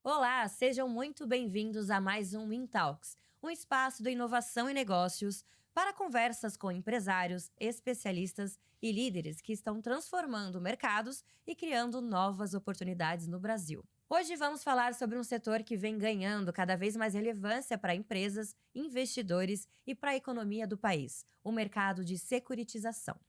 Olá, sejam muito bem-vindos a mais um Intalks, um espaço de inovação e negócios para conversas com empresários, especialistas e líderes que estão transformando mercados e criando novas oportunidades no Brasil. Hoje vamos falar sobre um setor que vem ganhando cada vez mais relevância para empresas, investidores e para a economia do país, o mercado de securitização.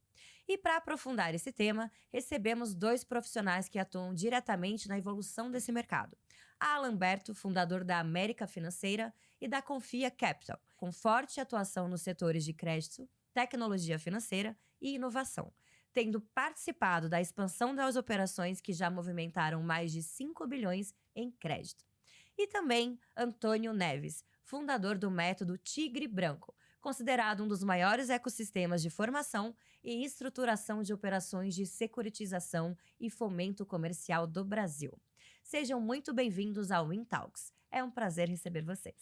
E para aprofundar esse tema, recebemos dois profissionais que atuam diretamente na evolução desse mercado. Alan Berto, fundador da América Financeira e da Confia Capital, com forte atuação nos setores de crédito, tecnologia financeira e inovação, tendo participado da expansão das operações que já movimentaram mais de 5 bilhões em crédito. E também Antônio Neves, fundador do método Tigre Branco, considerado um dos maiores ecossistemas de formação e estruturação de operações de securitização e fomento comercial do Brasil. Sejam muito bem-vindos ao Intalks. É um prazer receber vocês.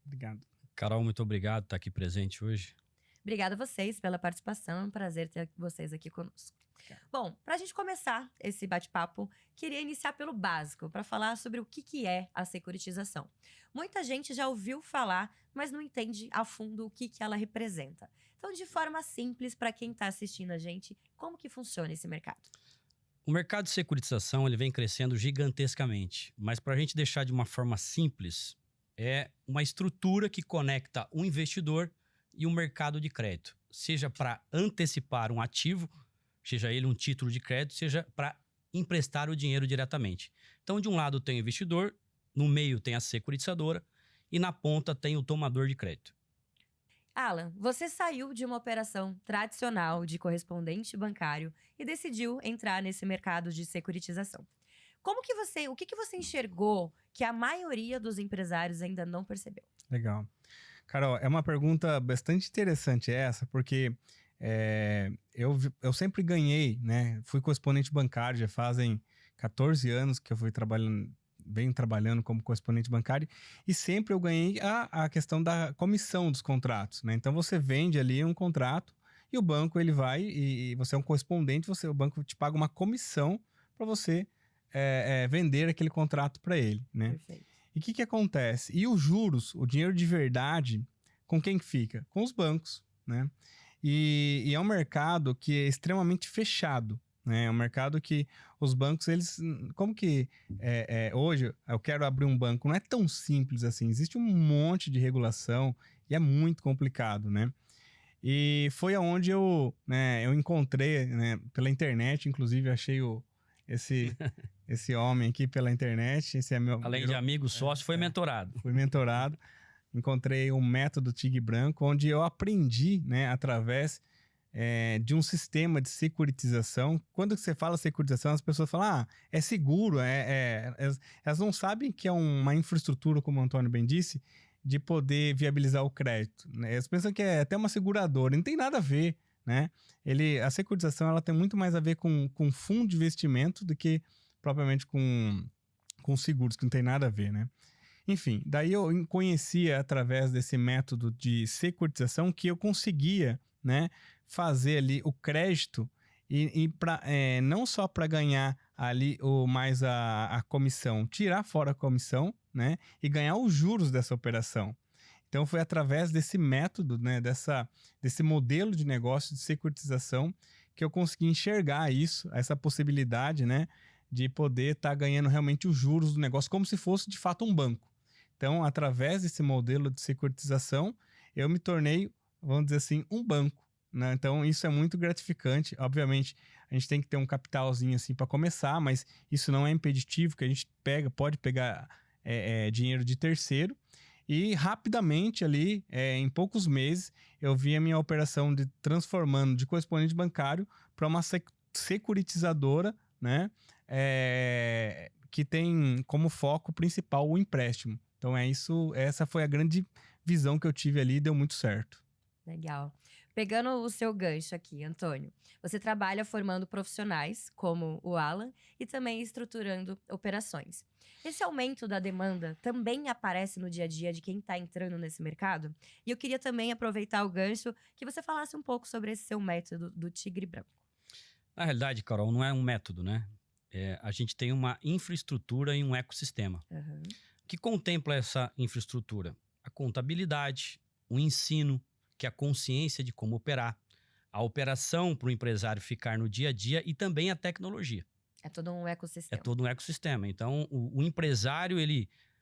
Obrigado. Carol, muito obrigado por estar aqui presente hoje. Obrigada a vocês pela participação, é um prazer ter vocês aqui conosco. Bom, para a gente começar esse bate-papo, queria iniciar pelo básico, para falar sobre o que é a securitização. Muita gente já ouviu falar, mas não entende a fundo o que ela representa. Então, de forma simples, para quem está assistindo a gente, como que funciona esse mercado? O mercado de securitização ele vem crescendo gigantescamente, mas para a gente deixar de uma forma simples, é uma estrutura que conecta o investidor e o mercado de crédito, seja para antecipar um ativo, seja ele um título de crédito, seja para emprestar o dinheiro diretamente. Então, de um lado tem o investidor, no meio tem a securitizadora e na ponta tem o tomador de crédito. Alan, você saiu de uma operação tradicional de correspondente bancário e decidiu entrar nesse mercado de securitização. O que você enxergou que a maioria dos empresários ainda não percebeu? Legal. Carol, é uma pergunta bastante interessante essa, porque eu sempre ganhei, né? Fui correspondente bancário, já fazem 14 anos que eu venho trabalhando como correspondente bancário, e sempre eu ganhei a questão da comissão dos contratos, né? Então você vende ali um contrato e o banco ele vai e você é um correspondente, o banco te paga uma comissão para você vender aquele contrato para ele, né? Perfeito. E o que acontece? E os juros, o dinheiro de verdade, com quem fica? Com os bancos, né? E é um mercado que é extremamente fechado, né? É um mercado que os bancos, eles... Como que hoje eu quero abrir um banco? Não é tão simples assim. Existe um monte de regulação e é muito complicado, né? E foi aonde eu encontrei, né, pela internet, inclusive achei esse homem aqui pela internet. Esse é Além de amigo, sócio, foi mentorado. Fui mentorado. Encontrei um método Tigre Branco, onde eu aprendi, né, através de um sistema de securitização. Quando você fala securitização, as pessoas falam, é seguro. Elas não sabem que é uma infraestrutura, como o Antônio bem disse, de poder viabilizar o crédito, né? Elas pensam que é até uma seguradora, não tem nada a ver, né? A securitização ela tem muito mais a ver com fundo de investimento do que propriamente com seguros, que não tem nada a ver, né? Enfim, daí eu conhecia através desse método de securitização que eu conseguia, né, fazer ali o crédito e não só para ganhar ali mais a comissão, tirar fora a comissão, né, e ganhar os juros dessa operação. Então foi através desse método, né, desse modelo de negócio de securitização que eu consegui enxergar essa possibilidade, né, de poder estar ganhando realmente os juros do negócio como se fosse de fato um banco. Então, através desse modelo de securitização, eu me tornei, vamos dizer assim, um banco, né? Então, isso é muito gratificante. Obviamente, a gente tem que ter um capitalzinho assim para começar, mas isso não é impeditivo, que a gente pode pegar dinheiro de terceiro. E rapidamente ali, em poucos meses, eu vi a minha operação transformando de correspondente bancário para uma securitizadora, né? Que tem como foco principal o empréstimo. Então essa foi a grande visão que eu tive ali e deu muito certo. Legal. Pegando o seu gancho aqui, Antônio, você trabalha formando profissionais, como o Alan, e também estruturando operações. Esse aumento da demanda também aparece no dia a dia de quem está entrando nesse mercado? E eu queria também aproveitar o gancho que você falasse um pouco sobre esse seu método do Tigre Branco. Na realidade, Carol, não é um método, né? a gente tem uma infraestrutura e um ecossistema. Uhum. Que contempla essa infraestrutura? A contabilidade, o ensino, que é a consciência de como operar, a operação para o empresário ficar no dia a dia e também a tecnologia. É todo um ecossistema. É todo um ecossistema. Então, o empresário,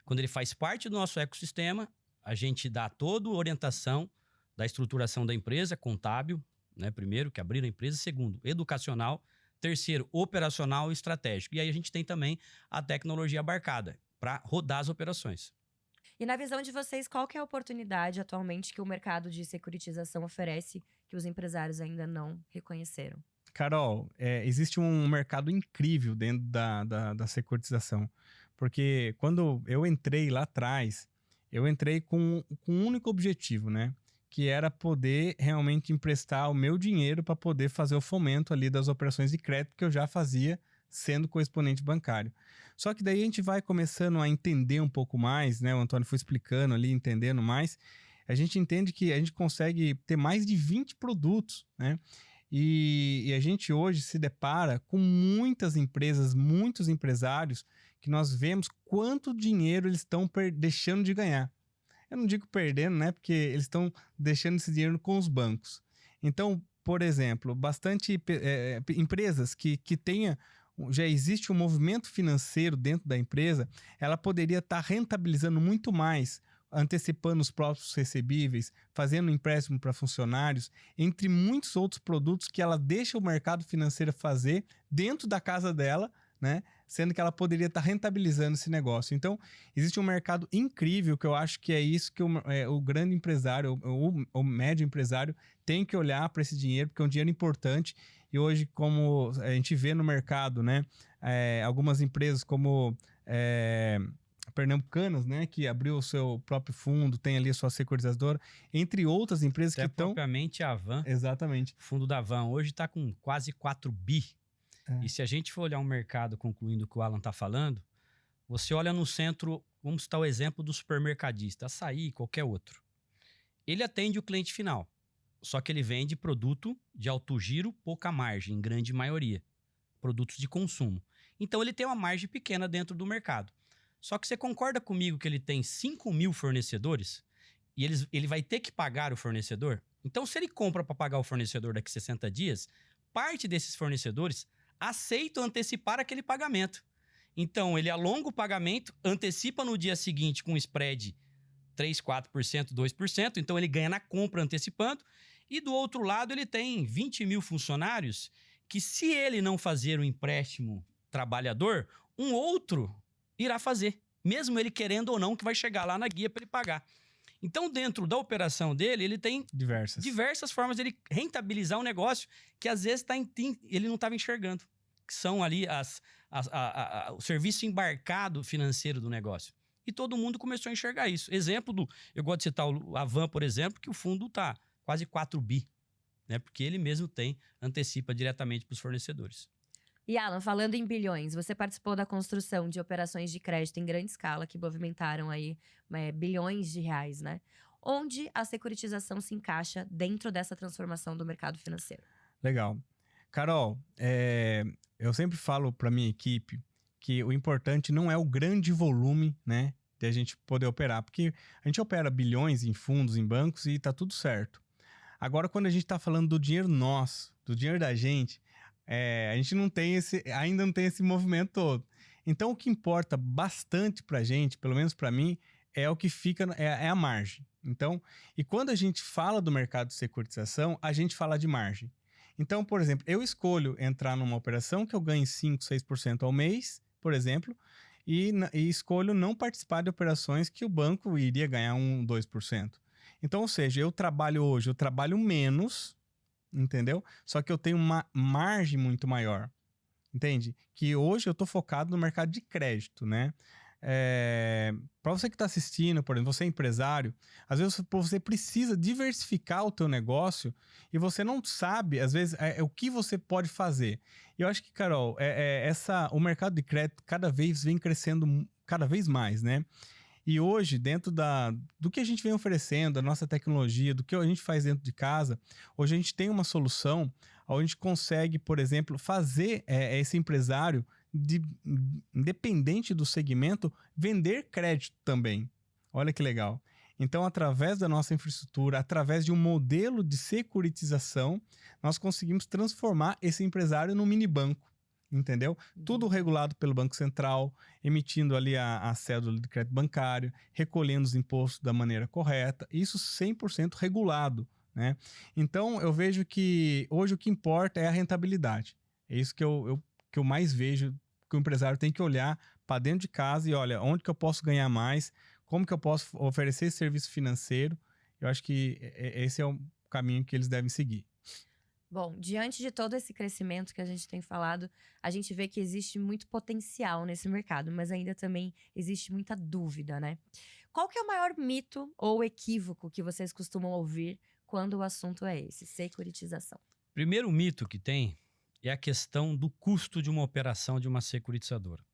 quando ele faz parte do nosso ecossistema, a gente dá toda a orientação da estruturação da empresa, contábil, né, primeiro, que abrir a empresa, segundo, educacional, terceiro, operacional e estratégico. E aí a gente tem também a tecnologia abarcada para rodar as operações. E na visão de vocês, qual que é a oportunidade atualmente que o mercado de securitização oferece que os empresários ainda não reconheceram? Carol, existe um mercado incrível dentro da securitização. Porque quando eu entrei lá atrás, eu entrei com um único objetivo, né? Que era poder realmente emprestar o meu dinheiro para poder fazer o fomento ali das operações de crédito que eu já fazia sendo correspondente bancário. Só que daí a gente vai começando a entender um pouco mais, né? O Antônio foi explicando ali, entendendo mais. A gente entende que a gente consegue ter mais de 20 produtos, né? E a gente hoje se depara com muitas empresas, muitos empresários, que nós vemos quanto dinheiro eles estão deixando de ganhar. Eu não digo perdendo, né? Porque eles estão deixando esse dinheiro com os bancos. Então, por exemplo, bastante empresas que tenha, já existe um movimento financeiro dentro da empresa, ela poderia estar rentabilizando muito mais, antecipando os próprios recebíveis, fazendo empréstimo para funcionários, entre muitos outros produtos que ela deixa o mercado financeiro fazer dentro da casa dela, né? Sendo que ela poderia estar rentabilizando esse negócio. Então, existe um mercado incrível que eu acho que é isso que o grande empresário, o médio empresário tem que olhar para esse dinheiro, porque é um dinheiro importante. E hoje, como a gente vê no mercado, né, algumas empresas como Pernambucanas, né, que abriu o seu próprio fundo, tem ali a sua securitizadora, entre outras empresas Até que estão... propriamente a Van. Exatamente. O fundo da Van hoje está com quase 4 bi. E se a gente for olhar um mercado, concluindo o que o Alan está falando, você olha no centro, vamos citar o exemplo do supermercadista, Açaí, qualquer outro. Ele atende o cliente final, só que ele vende produto de alto giro, pouca margem, em grande maioria. Produtos de consumo. Então ele tem uma margem pequena dentro do mercado. Só que você concorda comigo que ele tem 5 mil fornecedores e ele vai ter que pagar o fornecedor? Então, se ele compra para pagar o fornecedor daqui a 60 dias, parte desses fornecedores aceitam antecipar aquele pagamento. Então, ele alonga o pagamento, antecipa no dia seguinte com spread 3%, 4%, 2%, então ele ganha na compra antecipando. E do outro lado, ele tem 20 mil funcionários que, se ele não fazer o empréstimo trabalhador, um outro irá fazer, mesmo ele querendo ou não, que vai chegar lá na guia para ele pagar. Então, dentro da operação dele, ele tem diversas formas de ele rentabilizar um negócio que, às vezes, ele não estava enxergando, que são ali o serviço embarcado financeiro do negócio. E todo mundo começou a enxergar isso. Exemplo eu gosto de citar a Van, por exemplo, que o fundo está quase 4 bi, né? Porque ele mesmo antecipa diretamente para os fornecedores. E Alan, falando em bilhões, você participou da construção de operações de crédito em grande escala que movimentaram aí bilhões de reais, né? Onde a securitização se encaixa dentro dessa transformação do mercado financeiro? Legal. Carol, eu sempre falo para minha equipe que o importante não é o grande volume, né, de a gente poder operar, porque a gente opera bilhões em fundos, em bancos e tá tudo certo. Agora, quando a gente tá falando do dinheiro nosso, do dinheiro da gente, a gente ainda não tem esse movimento todo. Então, o que importa bastante pra gente, pelo menos pra mim, é o que fica, é a margem. Então, e quando a gente fala do mercado de securitização, a gente fala de margem. Então, por exemplo, eu escolho entrar numa operação que eu ganhe 5, 6% ao mês, por exemplo, e escolho não participar de operações que o banco iria ganhar 1, 2%. Então, ou seja, eu trabalho menos, entendeu? Só que eu tenho uma margem muito maior, entende? Que hoje eu estou focado no mercado de crédito, né? Para você que está assistindo, por exemplo, você é empresário, às vezes você precisa diversificar o teu negócio e você não sabe, às vezes, o que você pode fazer. E eu acho que, Carol, o mercado de crédito cada vez vem crescendo cada vez mais, né? E hoje, dentro do que a gente vem oferecendo, da nossa tecnologia, do que a gente faz dentro de casa, hoje a gente tem uma solução onde a gente consegue, por exemplo, fazer esse empresário, independente do segmento, vender crédito também. Olha que legal. Então, através da nossa infraestrutura, através de um modelo de securitização, nós conseguimos transformar esse empresário num mini banco, entendeu? Tudo regulado pelo Banco Central, emitindo ali a cédula de crédito bancário, recolhendo os impostos da maneira correta, isso 100% regulado, né? Então, eu vejo que hoje o que importa é a rentabilidade. É isso que eu mais vejo, que o empresário tem que olhar para dentro de casa e olha, onde que eu posso ganhar mais, como que eu posso oferecer esse serviço financeiro. Eu acho que esse é o caminho que eles devem seguir. Bom, diante de todo esse crescimento que a gente tem falado, a gente vê que existe muito potencial nesse mercado, mas ainda também existe muita dúvida, né? Qual que é o maior mito ou equívoco que vocês costumam ouvir quando o assunto é esse, securitização? Primeiro mito que tem é a questão do custo de uma operação de uma securitizadora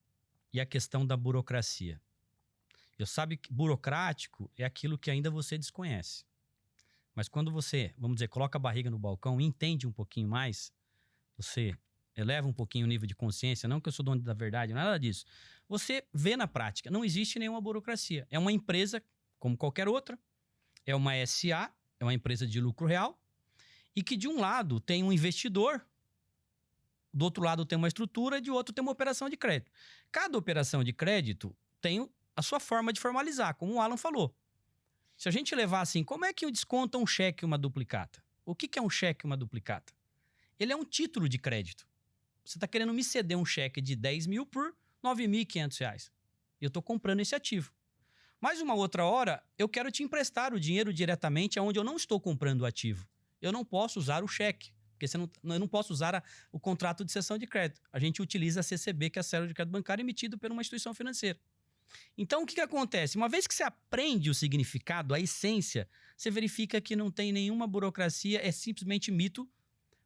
e a questão da burocracia. Eu sabe que burocrático é aquilo que ainda você desconhece. Mas quando você, vamos dizer, coloca a barriga no balcão e entende um pouquinho mais, você eleva um pouquinho o nível de consciência, não que eu sou dono da verdade, nada disso. Você vê na prática, não existe nenhuma burocracia. É uma empresa como qualquer outra, é uma SA, é uma empresa de lucro real, e que de um lado tem um investidor, do outro lado tem uma estrutura e de outro tem uma operação de crédito. Cada operação de crédito tem a sua forma de formalizar, como o Alan falou. Se a gente levar assim, como é que desconta um cheque e uma duplicata? O que é um cheque e uma duplicata? Ele é um título de crédito. Você está querendo me ceder um cheque de 10 mil por R$9.500. E eu estou comprando esse ativo. Mas uma outra hora, eu quero te emprestar o dinheiro diretamente aonde eu não estou comprando o ativo. Eu não posso usar o cheque, porque eu não posso usar o contrato de cessão de crédito. A gente utiliza a CCB, que é a cédula de crédito bancário emitido por uma instituição financeira. Então, o que acontece? Uma vez que você aprende o significado, a essência, você verifica que não tem nenhuma burocracia, é simplesmente mito,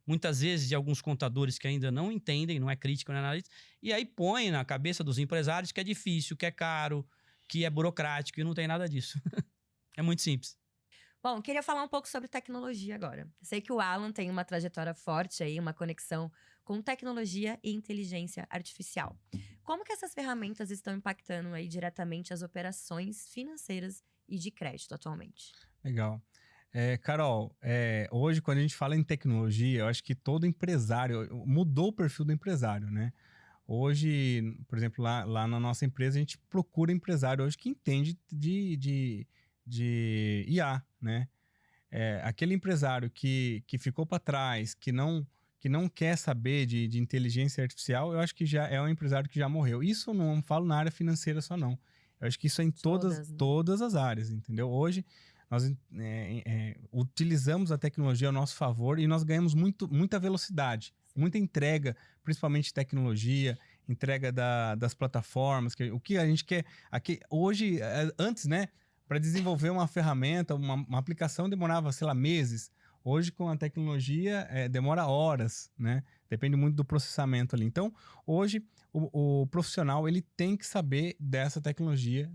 muitas vezes de alguns contadores que ainda não entendem, não é crítico, não é nada disso, e aí põe na cabeça dos empresários que é difícil, que é caro, que é burocrático, e não tem nada disso. É muito simples. Bom, queria falar um pouco sobre tecnologia agora. Sei que o Alan tem uma trajetória forte aí, uma conexão com tecnologia e inteligência artificial. Como que essas ferramentas estão impactando aí diretamente as operações financeiras e de crédito atualmente? Legal. Carol, hoje quando a gente fala em tecnologia, eu acho que todo empresário, mudou o perfil do empresário, né? Hoje, por exemplo, lá na nossa empresa, a gente procura empresário hoje que entende de IA, né? Aquele empresário que ficou para trás, que não quer saber de inteligência artificial, eu acho que já é um empresário que já morreu. Isso eu não falo na área financeira só, não. Eu acho que isso é em todas as áreas, entendeu? Hoje, nós utilizamos a tecnologia ao nosso favor e nós ganhamos muita velocidade, muita entrega, principalmente tecnologia, entrega das plataformas. O que a gente quer aqui hoje, antes, né? Para desenvolver uma ferramenta, uma aplicação demorava, sei lá, meses. Hoje, com a tecnologia, demora horas, né? Depende muito do processamento ali. Então, hoje, o profissional ele tem que saber dessa tecnologia,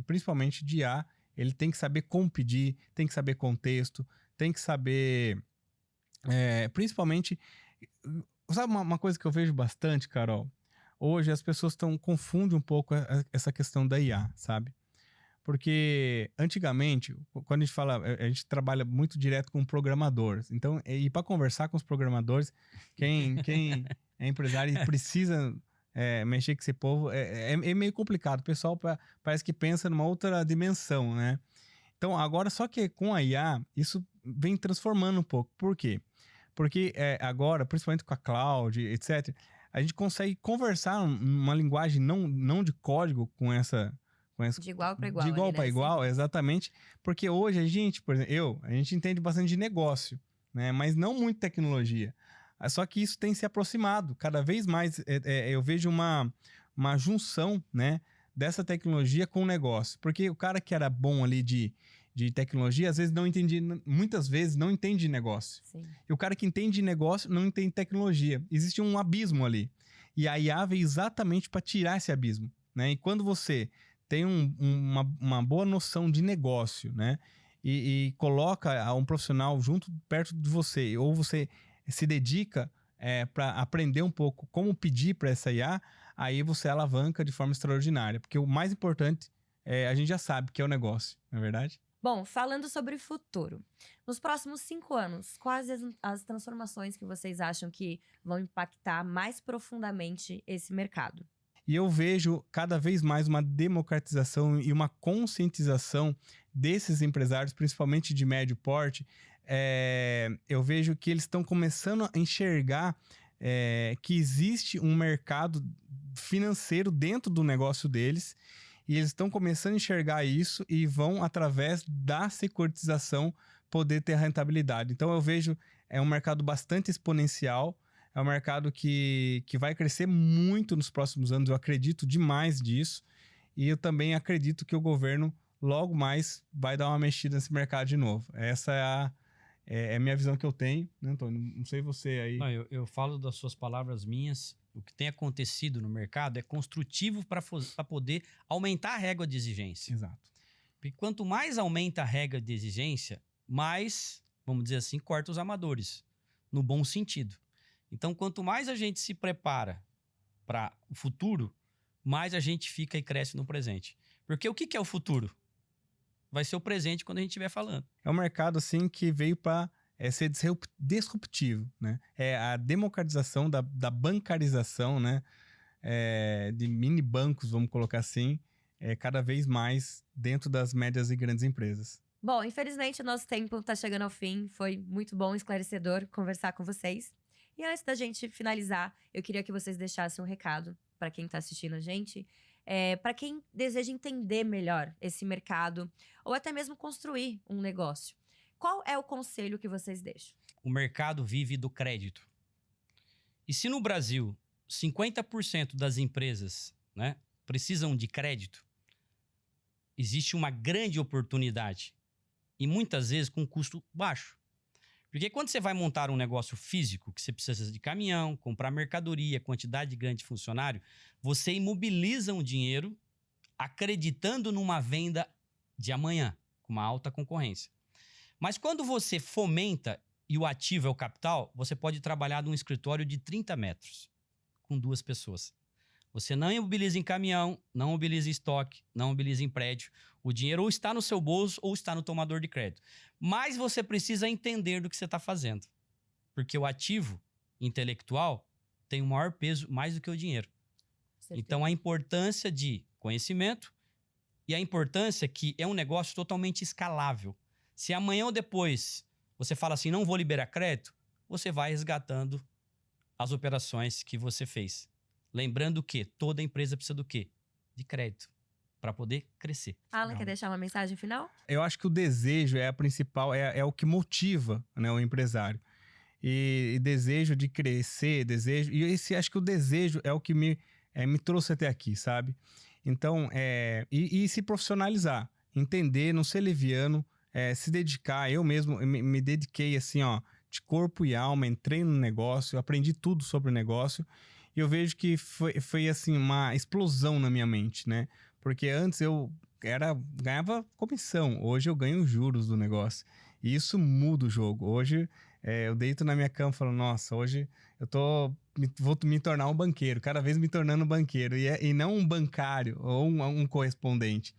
principalmente de IA. Ele tem que saber como pedir, tem que saber contexto, tem que saber... principalmente... Sabe uma coisa que eu vejo bastante, Carol? Hoje, as pessoas confundem um pouco essa questão da IA, sabe? Porque antigamente, quando a gente trabalha muito direto com programadores. Então, e para conversar com os programadores, quem é empresário e precisa mexer com esse povo, é meio complicado. O pessoal parece que pensa numa outra dimensão, né? Então, agora, só que com a IA, isso vem transformando um pouco. Por quê? Porque agora, principalmente com a cloud, etc., a gente consegue conversar uma linguagem não de código com essa... De igual para igual. De igual para igual, assim. Exatamente. Porque hoje a gente, por exemplo, a gente entende bastante de negócio, né? Mas não muito tecnologia. Só que isso tem se aproximado. Cada vez mais eu vejo uma junção, né, dessa tecnologia com o negócio. Porque o cara que era bom ali de tecnologia, às vezes muitas vezes não entende de negócio. Sim. E o cara que entende de negócio não entende tecnologia. Existe um abismo ali. E a IA veio exatamente para tirar esse abismo, né? E quando você tem uma boa noção de negócio, né? E coloca um profissional perto de você, ou você se dedica para aprender um pouco como pedir para essa IA, aí você alavanca de forma extraordinária. Porque o mais importante, a gente já sabe que é o negócio, não é verdade? Bom, falando sobre o futuro, nos próximos 5 anos, quais as transformações que vocês acham que vão impactar mais profundamente esse mercado? E eu vejo cada vez mais uma democratização e uma conscientização desses empresários, principalmente de médio porte. Eu vejo que eles estão começando a enxergar que existe um mercado financeiro dentro do negócio deles, e eles estão começando a enxergar isso e vão, através da securitização, poder ter rentabilidade. Então eu vejo um mercado bastante exponencial. É um mercado que vai crescer muito nos próximos anos, eu acredito demais disso. E eu também acredito que o governo logo mais vai dar uma mexida nesse mercado de novo. Essa é a minha visão que eu tenho, né, Antônio? Não sei você aí. Não, eu falo das suas palavras minhas. O que tem acontecido no mercado é construtivo para poder aumentar a régua de exigência. Exato. Porque quanto mais aumenta a régua de exigência, mais, vamos dizer assim, corta os amadores, no bom sentido. Então, quanto mais a gente se prepara para o futuro, mais a gente fica e cresce no presente. Porque o que é o futuro? Vai ser o presente quando a gente estiver falando. É um mercado assim que veio para ser disruptivo, né? É a democratização da bancarização, né? De mini bancos, vamos colocar assim, cada vez mais dentro das médias e grandes empresas. Bom, infelizmente o nosso tempo está chegando ao fim. Foi muito bom, esclarecedor conversar com vocês. E antes da gente finalizar, eu queria que vocês deixassem um recado para quem está assistindo a gente, para quem deseja entender melhor esse mercado ou até mesmo construir um negócio. Qual é o conselho que vocês deixam? O mercado vive do crédito. E se no Brasil 50% das empresas, né, precisam de crédito, existe uma grande oportunidade e muitas vezes com custo baixo. Porque quando você vai montar um negócio físico, que você precisa de caminhão, comprar mercadoria, quantidade grande de funcionário, você imobiliza um dinheiro acreditando numa venda de amanhã, com uma alta concorrência. Mas quando você fomenta e o ativo é o capital, você pode trabalhar num escritório de 30 metros, com 2 pessoas. Você não imobiliza em caminhão, não imobiliza em estoque, não imobiliza em prédio. O dinheiro ou está no seu bolso ou está no tomador de crédito. Mas você precisa entender do que você está fazendo. Porque o ativo intelectual tem o maior peso mais do que o dinheiro. Certeza. Então, a importância de conhecimento e a importância que é um negócio totalmente escalável. Se amanhã ou depois você fala assim, não vou liberar crédito, você vai resgatando as operações que você fez. Lembrando que toda empresa precisa do quê? De crédito, para poder crescer. Alan, quer deixar uma mensagem final? Eu acho que o desejo é a principal, é o que motiva, né, o empresário. E desejo de crescer, acho que o desejo é o que me trouxe até aqui, sabe? Então, e se profissionalizar, entender, não ser leviano, se dedicar. Eu mesmo me dediquei assim, ó, de corpo e alma, entrei no negócio, aprendi tudo sobre o negócio. E eu vejo que foi assim, uma explosão na minha mente, né? Porque antes eu ganhava comissão, hoje eu ganho juros do negócio. E isso muda o jogo. Hoje eu deito na minha cama e falo, nossa, hoje eu vou me tornar um banqueiro, cada vez me tornando um banqueiro, e não um bancário ou um correspondente.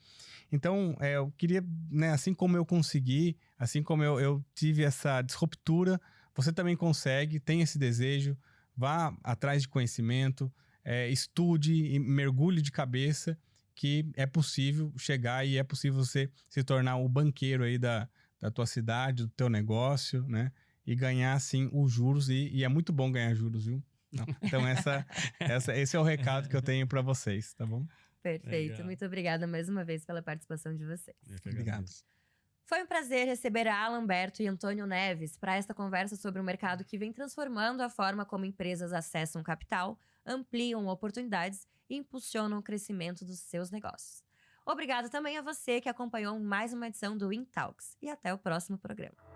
Então, eu queria, né, assim como eu consegui, assim como eu tive essa disruptura, você também consegue, tem esse desejo, vá atrás de conhecimento, estude e mergulhe de cabeça, que é possível chegar e é possível você se tornar o banqueiro aí da tua cidade, do teu negócio, né? E ganhar, assim, os juros. E é muito bom ganhar juros, viu? Não. Então, esse é o recado que eu tenho para vocês, tá bom? Perfeito. Legal. Muito obrigada mais uma vez pela participação de vocês. Obrigado. Foi um prazer receber a Alan Berto e Antônio Neves para esta conversa sobre um mercado que vem transformando a forma como empresas acessam capital, ampliam oportunidades e impulsionam o crescimento dos seus negócios. Obrigado também a você que acompanhou mais uma edição do Intalks e até o próximo programa.